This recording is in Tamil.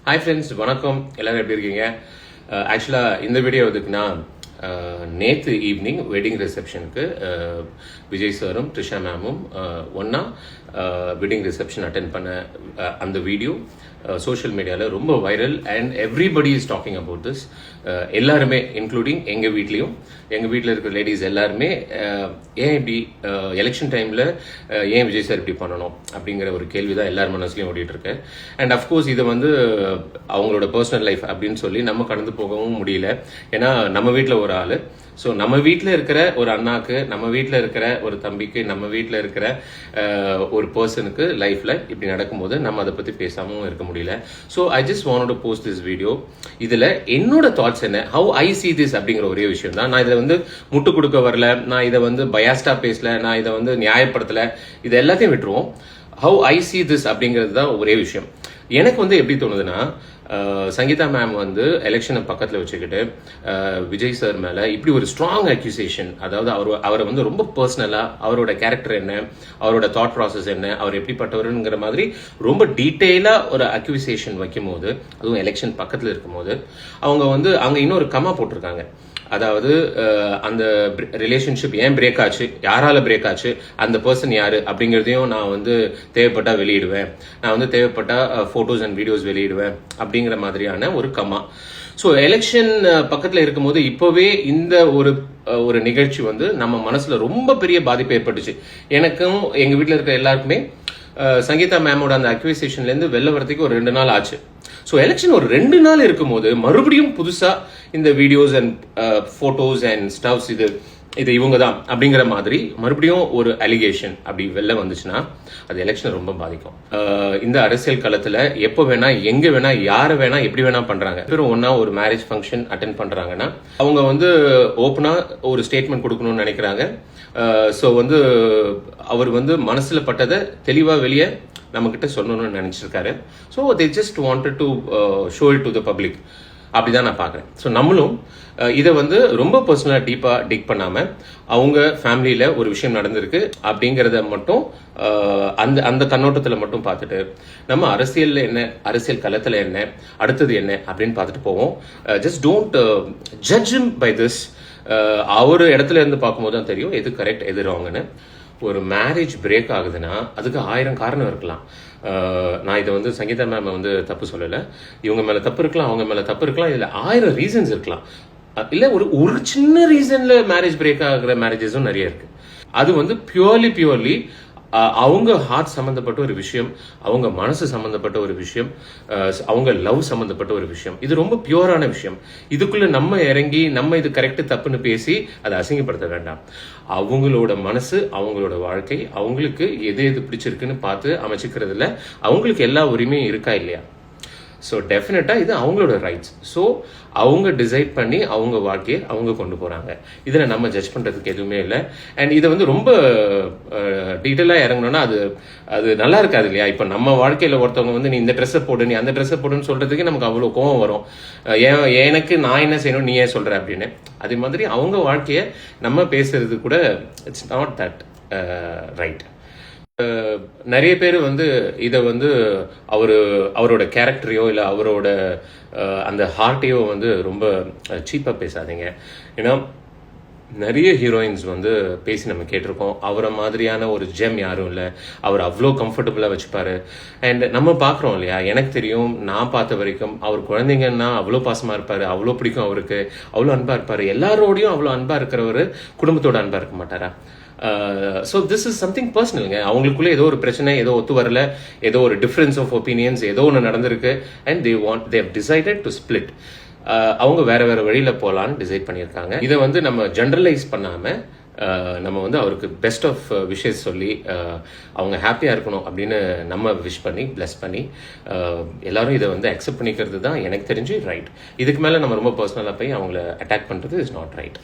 ஹாய் ஃப்ரெண்ட்ஸ், வணக்கம். எல்லாரும் எப்படி இருக்கீங்க? ஆக்சுவலாக இந்த வீடியோ எதுக்குன்னா, நேற்று ஈவினிங் வெட்டிங் ரிசப்ஷனுக்கு விஜய் சாரும் ட்ரிஷா மேமும் ஒன்றா வெட்டிங் ரிசப்ஷன் அட்டென்ட் பண்ண அந்த வீடியோ சோஷியல் மீடியாவில் ரொம்ப viral and everybody is talking about this. எல்லாருமே இன்க்ளூடிங் எங்கள் வீட்டில் இருக்கிற லேடிஸ் எல்லாருமே ஏன் இப்படி எலெக்ஷன் டைமில் ஏன் விஜய் சார் இப்படி பண்ணணும் அப்படிங்கிற ஒரு கேள்வி தான் எல்லார் மனசுலையும் ஓடிட்டு இருக்கு. அண்ட் அஃப்கோர்ஸ் இதை வந்து அவங்களோட பர்சனல் லைஃப் அப்படின்னு சொல்லி நம்ம கடந்து போகவும் முடியல. ஏன்னா நம்ம வீட்டில் ஒரு ஆள், ஸோ நம்ம வீட்டில் இருக்கிற ஒரு அண்ணாக்கு, நம்ம வீட்டில் இருக்கிற ஒரு தம்பிக்கு, நம்ம வீட்டில் இருக்கிற ஒரு பர்சனுக்கு லைஃப்பில் இப்படி நடக்கும்போது நம்ம அதை பற்றி பேசாமல் இருக்க முடியல. So I just want to post this video. இதில் என்னோட தாட்ஸ் என்ன, ஹவு ஐ சி திஸ் அப்படிங்கிற ஒரே விஷயம் தான். நான் இதை வந்து முட்டு கொடுக்க வரல, நான் இதை வந்து பயாஸ்டா பேசல, நான் இதை வந்து நியாயப்படுத்தலை, இது எல்லாத்தையும் விட்டுருவோம். ஹவு ஐ சி திஸ் அப்படிங்கிறது தான் ஒரே விஷயம். எனக்கு வந்து எப்படி தோணுதுன்னா, சங்கீதா மேம் வந்து எலெக்ஷனை பக்கத்தில் வச்சுக்கிட்டு விஜய் சார் மேலே இப்படி ஒரு ஸ்ட்ராங் அக்யூசேஷன், அதாவது அவரை வந்து ரொம்ப பர்சனலாக அவரோட கேரக்டர் என்ன, அவரோட தாட் ப்ராசஸ் என்ன, அவர் எப்படிப்பட்டவருங்கிற மாதிரி ரொம்ப டீட்டெயிலாக ஒரு அக்யூசேஷன் வைக்கும் போது, அதுவும் எலெக்ஷன் பக்கத்தில் இருக்கும்போது, அவங்க வந்து அங்கே இன்னொரு கமா போட்டிருக்காங்க. அதாவது அந்த ரிலேஷன்ஷிப் ஏன் பிரேக் ஆச்சு, யாரால பிரேக் ஆச்சு, அந்த பர்சன் யாரு அப்படிங்கிறதையும் நான் வந்து தேவைப்பட்டா வெளியிடுவேன், நான் வந்து தேவைப்பட்டா போட்டோஸ் அண்ட் வீடியோஸ் வெளியிடுவேன் அப்படிங்கிற மாதிரியான ஒரு கமா. ஸோ எலெக்ஷன் பக்கத்தில் இருக்கும்போது இப்போவே இந்த ஒரு நிகழ்ச்சி வந்து நம்ம மனசுல ரொம்ப பெரிய பாதிப்பு ஏற்பட்டுச்சு. எனக்கும் எங்க வீட்டில் இருக்கிற எல்லாருக்குமே சங்கீதா மேமோட அந்த அக்யூசேஷன்லேருந்து வெளில வரதுக்கு ஒரு 2 நாள் ஆச்சு. ஸோ எலெக்ஷன் ஒரு 2 நாள் இருக்கும்போது மறுபடியும் புதுசாக இந்த videos and photos and stoves இது இவங்க தான் அப்படிங்கிற மாதிரி மறுபடியும் ஒரு அலிகேஷன் அப்படி வெளில வந்துச்சுன்னா அது எலெக்ஷனை ரொம்ப பாதிக்கும். இந்த அரசியல் களத்தில் எப்போ வேணா, எங்கே வேணா, யாரை வேணா, எப்படி வேணா பண்ணுறாங்க. பேரும் ஒன்றா ஒரு மேரேஜ் ஃபங்க்ஷன் அட்டென்ட் பண்ணுறாங்கன்னா அவங்க வந்து ஓப்பனாக ஒரு ஸ்டேட்மெண்ட் கொடுக்கணும்னு நினைக்கிறாங்க. ஸோ வந்து அவர் வந்து மனசில் பட்டதை தெளிவாக வெளியே நம்மக்கிட்ட சொல்லணும்னு நினச்சிருக்காரு. So they just wanted to show it to the public. அப்படிதான் நான் பார்க்குறேன். ஸோ நம்மளும் இதை வந்து ரொம்ப பர்சனலாக டீப்பாக டிக் பண்ணாமல், அவங்க ஃபேமிலியில் ஒரு விஷயம் நடந்திருக்கு அப்படிங்கிறத மட்டும் அந்த கண்ணோட்டத்தில் மட்டும் பார்த்துட்டு, நம்ம அரசியலில் என்ன, அரசியல் களத்தில் என்ன, அடுத்தது என்ன அப்படின்னு பார்த்துட்டு போவோம். Just don't judge him by this. அவர் இடத்துல இருந்து பார்க்கும்போது தான் தெரியும் எது கரெக்ட் எது ராங்குன்னு. ஒரு மேரேஜ் பிரேக் ஆகுதுன்னா அதுக்கு 1000 காரணம் இருக்கலாம். நான் இதை வந்து சங்கீதா மேம் வந்து தப்பு சொல்லலை. இவங்க மேலே தப்பு இருக்கலாம், அவங்க மேலே தப்பு இருக்கலாம், இதில் 1000 ரீசன்ஸ் இருக்கலாம். இல்லை ஒரு சின்ன ரீசனில் மேரேஜ் பிரேக் ஆகிற மேரேஜஸும் நிறைய இருக்கு. அது வந்து பியூர்லி அவங்க ஹார்ட் சம்மந்தப்பட்ட ஒரு விஷயம், அவங்க மனசு சம்மந்தப்பட்ட ஒரு விஷயம், அவங்க லவ் சம்மந்தப்பட்ட ஒரு விஷயம். இது ரொம்ப பியூரான விஷயம். இதுக்குள்ள நம்ம இறங்கி நம்ம இது கரெக்டு தப்புன்னு பேசி அதை அசிங்கப்படுத்த வேண்டாம். அவங்களோட மனசு, அவங்களோட வாழ்க்கை, அவங்களுக்கு எது பிடிச்சிருக்குன்னு பார்த்து அமைச்சுக்கிறதுல அவங்களுக்கு எல்லா உரிமையும் இருக்கா இல்லையா? ஸோ டெஃபினட்டாக இது அவங்களோட ரைட்ஸ். ஸோ அவங்க டிசைட் பண்ணி அவங்க வாழ்க்கையை அவங்க கொண்டு போகிறாங்க. இதில் நம்ம ஜட்ஜ் பண்ணுறதுக்கு எதுவுமே இல்லை. அண்ட் இதை வந்து ரொம்ப டீட்டெயிலாக இறங்கணும்னா அது நல்லா இருக்காது இல்லையா? இப்போ நம்ம வாழ்க்கையில் ஒருத்தவங்க வந்து நீ இந்த ட்ரெஸ்ஸை போடு, நீ அந்த ட்ரெஸ்ஸை போடுன்னு சொல்கிறதுக்கு நமக்கு அவ்வளோ கோவம் வரும். எனக்கு நான் என்ன செய்யணும், நீ ஏன் சொல்கிற அப்படின்னு. அதே மாதிரி அவங்க வாழ்க்கையை நம்ம பேசுறது கூட இட்ஸ் நாட் தட் ரைட். நிறைய பேர் வந்து இதை வந்து அவரோட கேரக்டரையோ இல்லை அவரோட அந்த ஹார்ட்டையோ வந்து ரொம்ப சீப்பாக பேசாதீங்க. ஏன்னா நிறைய ஹீரோயின்ஸ் வந்து பேசி நம்ம கேட்டிருக்கோம். அவரை மாதிரியான ஒரு ஜெம் யாரும் இல்லை, அவர் அவ்வளோ கம்ஃபர்டபுளாக வச்சுப்பாரு. அண்ட் நம்ம பார்க்குறோம் இல்லையா, எனக்கு தெரியும், நான் பார்த்த வரைக்கும் அவர் குழந்தைங்கன்னா அவ்வளோ பாசமாக இருப்பார், அவ்வளோ பிடிக்கும் அவருக்கு, அவ்வளோ அன்பாக இருப்பார். எல்லாரோடையும் அவ்வளோ அன்பாக இருக்கிறவர் குடும்பத்தோட அன்பாக இருக்க மாட்டாரா? ஸோ திஸ் இஸ் சம்திங் பர்சனலுங்க. அவங்களுக்குள்ளே ஏதோ ஒரு பிரச்சனை, ஏதோ ஒத்து வரல, ஏதோ ஒரு டிஃப்ரென்ஸ் ஆஃப் ஒப்பீனியன்ஸ் ஏதோ ஒன்று நடந்திருக்கு. And they decided to split. அவங்க வேற வழியில் போகலான்னு டிசைட் பண்ணியிருக்காங்க. இதை வந்து நம்ம ஜென்ரலைஸ் பண்ணாமல் நம்ம வந்து அவருக்கு பெஸ்ட் ஆஃப் விஷஸ் சொல்லி அவங்க ஹாப்பியாக இருக்கணும் அப்படின்னு நம்ம விஷ் பண்ணி பிளஸ் பண்ணி எல்லாரும் இதை வந்து அக்செப்ட் பண்ணிக்கிறது தான் எனக்கு தெரிஞ்சு ரைட். இதுக்கு மேலே நம்ம ரொம்ப பர்சனலாக போய் அவங்கள அட்டாக் பண்ணுறது இஸ் நாட் ரைட்.